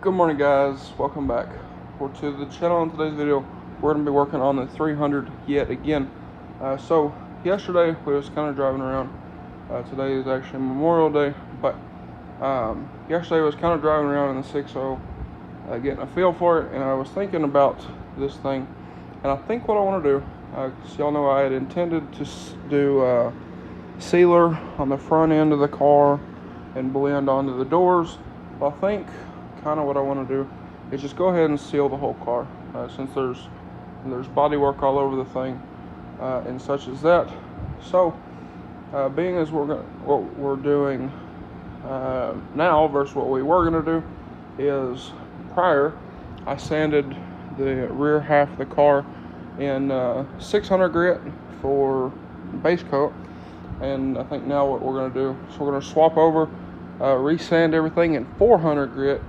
Good morning, guys. Welcome back to the channel. In today's video, we're going to be working on the 300 yet again. So yesterday we was kind of driving around. Today is actually Memorial Day, but yesterday I was kind of driving around in the 6.0, getting a feel for it, and I was thinking about this thing. And I think what I want to do, because y'all know I had intended to do sealer on the front end of the car and blend onto the doors. I think kind of what I want to do is just go ahead and seal the whole car, since there's body work all over the thing, and such as that. So being as what we're doing now versus what we were going to do is, prior I sanded the rear half of the car in 600 grit for base coat, and I think now what we're going to do is we're going to swap over, resand everything in 400 grit.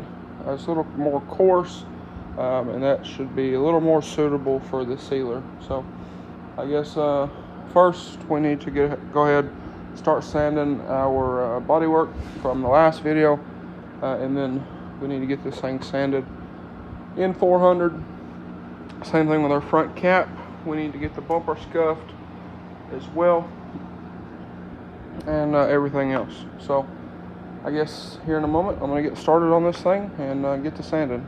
It's a little more coarse, and that should be a little more suitable for the sealer. So I guess first we need to go ahead and start sanding our bodywork from the last video, and then we need to get this thing sanded in 400. Same thing with our front cap. We need to get the bumper scuffed as well, and everything else. So I guess here in a moment I'm going to get started on this thing and get to sanding.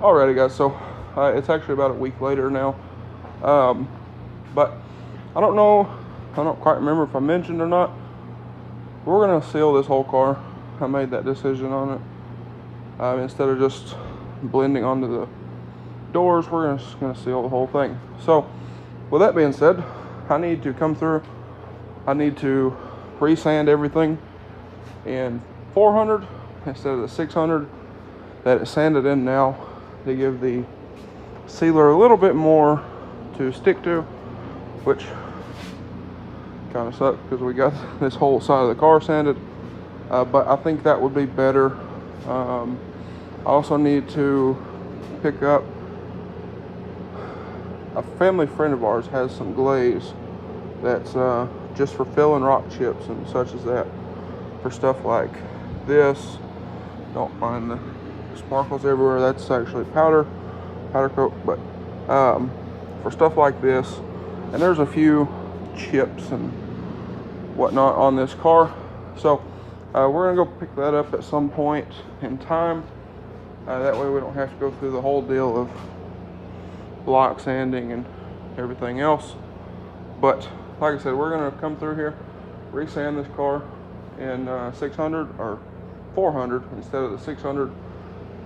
Alrighty, guys, so it's actually about a week later now, but I don't quite remember if I mentioned or not, we're going to seal this whole car. I made that decision on it. Instead of just blending onto the doors, we're just going to seal the whole thing. So with that being said, I need to come through, I need to resand everything in 400 instead of the 600 that it's sanded in now, to give the sealer a little bit more to stick to, which kind of sucks because we got this whole side of the car sanded, but I think that would be better. I also need to pick up, a family friend of ours has some glaze that's just for filling rock chips and such as that, for stuff like this. Don't mind the sparkles everywhere, that's actually powder coat, but for stuff like this, and there's a few chips and whatnot on this car, so we're gonna go pick that up at some point in time. That way we don't have to go through the whole deal of block sanding and everything else. But like I said, we're going to come through here, resand this car in 600 or 400 instead of the 600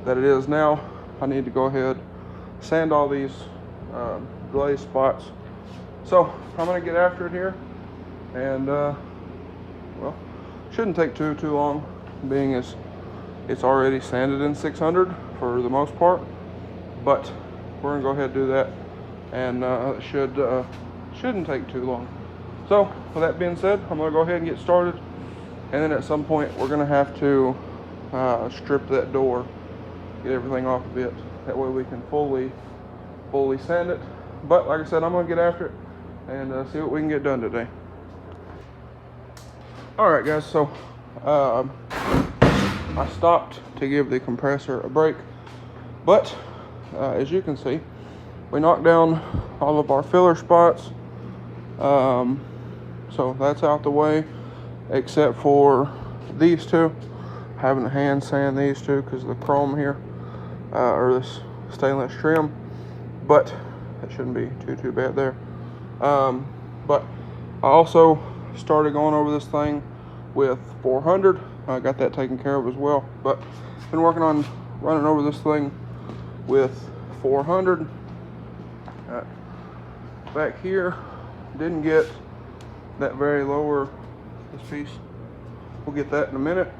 that it is now. I need to go ahead, sand all these glaze spots. So I'm going to get after it here, and well, shouldn't take too long, being as it's already sanded in 600 for the most part. But we're going to go ahead and do that, and it shouldn't take too long. So with that being said, I'm going to go ahead and get started, and then at some point we're going to have to strip that door, get everything off of it, that way we can fully sand it. But like I said, I'm going to get after it and see what we can get done today. Alright, guys, so I stopped to give the compressor a break, but as you can see, we knocked down all of our filler spots. So that's out the way, except for these two. Having to hand sand these two because of the chrome here, or this stainless trim, but that shouldn't be too bad there. But I also started going over this thing with 400. I got that taken care of as well, but been working on running over this thing with 400. Back here, didn't get that very lower, this piece, we'll get that in a minute.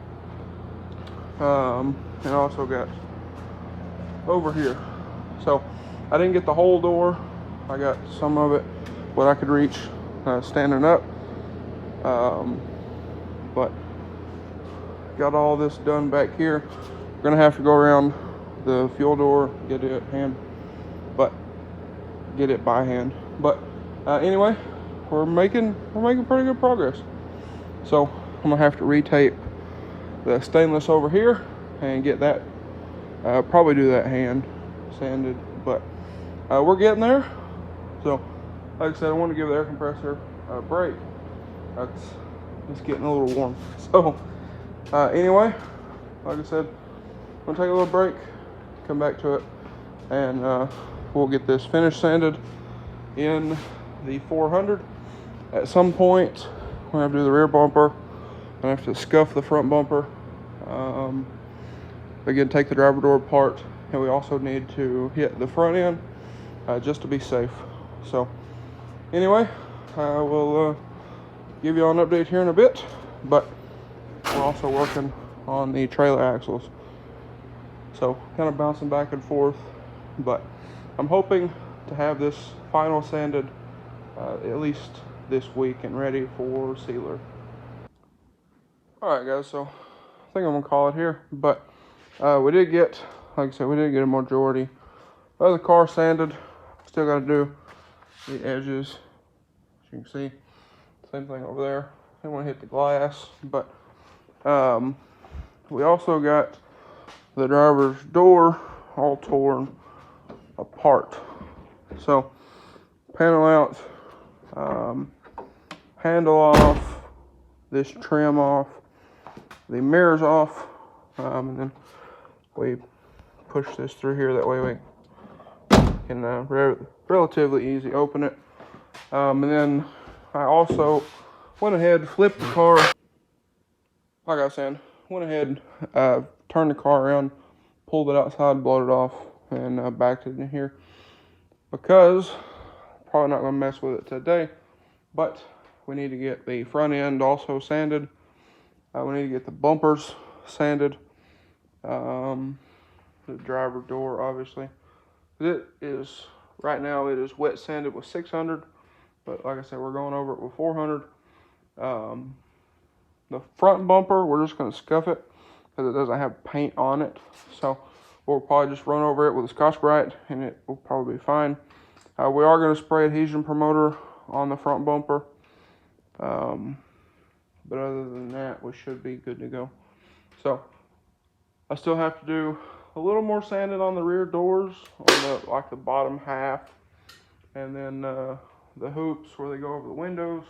And also got over here, so I didn't get the whole door, I got some of it what I could reach standing up, but got all this done back here. We're gonna have to go around the fuel door, get it by hand, but anyway, we're making pretty good progress. So I'm gonna have to retape the stainless over here, and get that, probably do that hand sanded, but we're getting there. So like I said, I want to give the air compressor a break. It's getting a little warm. So anyway, like I said, I'm gonna take a little break, come back to it, and we'll get this finished sanded in the 400. At some point, we're gonna have to do the rear bumper. I'm gonna have to scuff the front bumper. Again, take the driver door apart, and we also need to hit the front end just to be safe. So anyway, I will give you all an update here in a bit, but we're also working on the trailer axles. So kind of bouncing back and forth, but I'm hoping to have this final sanded at least this week and ready for sealer. Alright guys, so I think I'm gonna call it here, but we did get, like I said, we did get a majority of the car sanded. Still got to do the edges, as you can see. Same thing over there. I didn't want to hit the glass, but we also got the driver's door all torn apart. So panel out, handle off, this trim off, the mirrors off, and then we push this through here. That way we can relatively easy open it. And then I also went ahead, flipped the car. Like I was saying, went ahead, turned the car around, pulled it outside, blowed it off, and backed it in here. Because probably not gonna mess with it today, but we need to get the front end also sanded. We need to get the bumpers sanded. The driver door, obviously. It is, right now it is wet sanded with 600, but like I said, we're going over it with 400. The front bumper, we're just going to scuff it because it doesn't have paint on it. So we'll probably just run over it with a Scotch-Brite and it will probably be fine. We are going to spray adhesion promoter on the front bumper. But other than that, we should be good to go. So I still have to do a little more sanding on the rear doors, on the bottom half, and then the hoops where they go over the windows.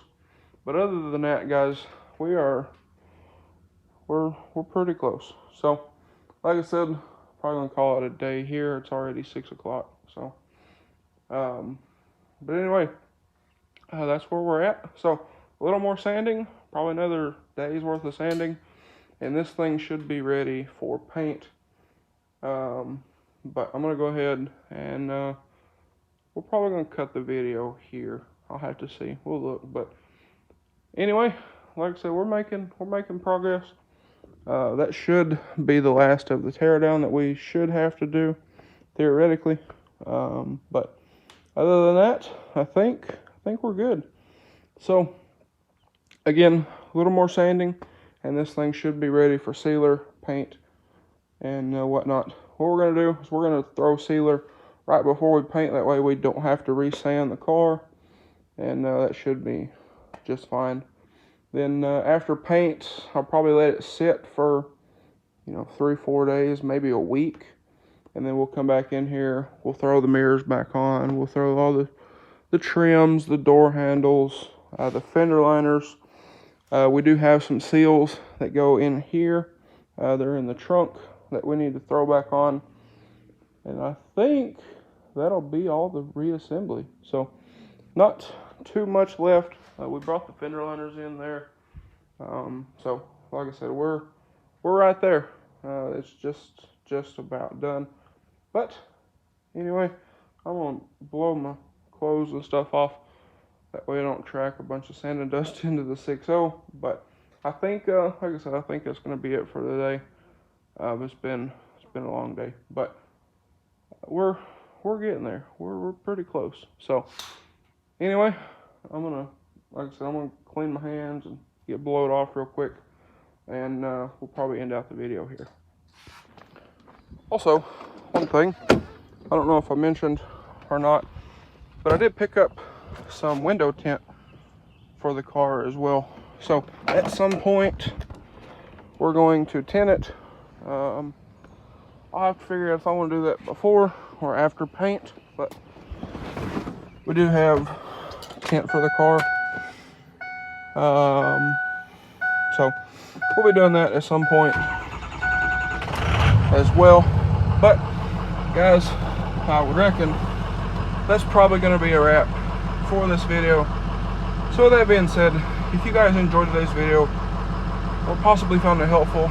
But other than that, guys, we're pretty close. So like I said, probably gonna call it a day here. It's already 6 o'clock. So but anyway, that's where we're at. So a little more sanding, probably another day's worth of sanding, and this thing should be ready for paint. But I'm gonna go ahead and we're probably gonna cut the video here. I'll have to see. We'll look. But anyway, like I said, we're making progress. That should be the last of the teardown that we should have to do, theoretically. But other than that, I think we're good. So again, a little more sanding, and this thing should be ready for sealer, paint, and whatnot. What we're gonna do is we're gonna throw sealer right before we paint. That way we don't have to re-sand the car, and that should be just fine. Then after paint, I'll probably let it sit for 3-4 days, maybe a week, and then we'll come back in here. We'll throw the mirrors back on. We'll throw all the trims, the door handles, the fender liners. We do have some seals that go in here. They're in the trunk that we need to throw back on. And I think that'll be all the reassembly. So not too much left. We brought the fender liners in there. So like I said, we're right there. It's just about done. But anyway, I'm gonna blow my clothes and stuff off. That way I don't track a bunch of sand and dust into the 6.0. But I think, like I said, I think that's gonna be it for the day. It's been a long day, but we're getting there. We're pretty close. So anyway, like I said, I'm gonna clean my hands and get blowed off real quick, and we'll probably end out the video here. Also, one thing, I don't know if I mentioned or not, but I did pick up some window tint for the car as well. So at some point, we're going to tint it. I'll have to figure out if I want to do that before or after paint, but we do have tint for the car. So we'll be doing that at some point as well. But guys, I would reckon that's probably going to be a wrap for this video. So with that being said, if you guys enjoyed today's video or possibly found it helpful,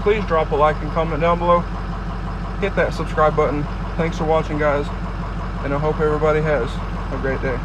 please drop a like and comment down below. Hit that subscribe button. Thanks for watching, guys, and I hope everybody has a great day.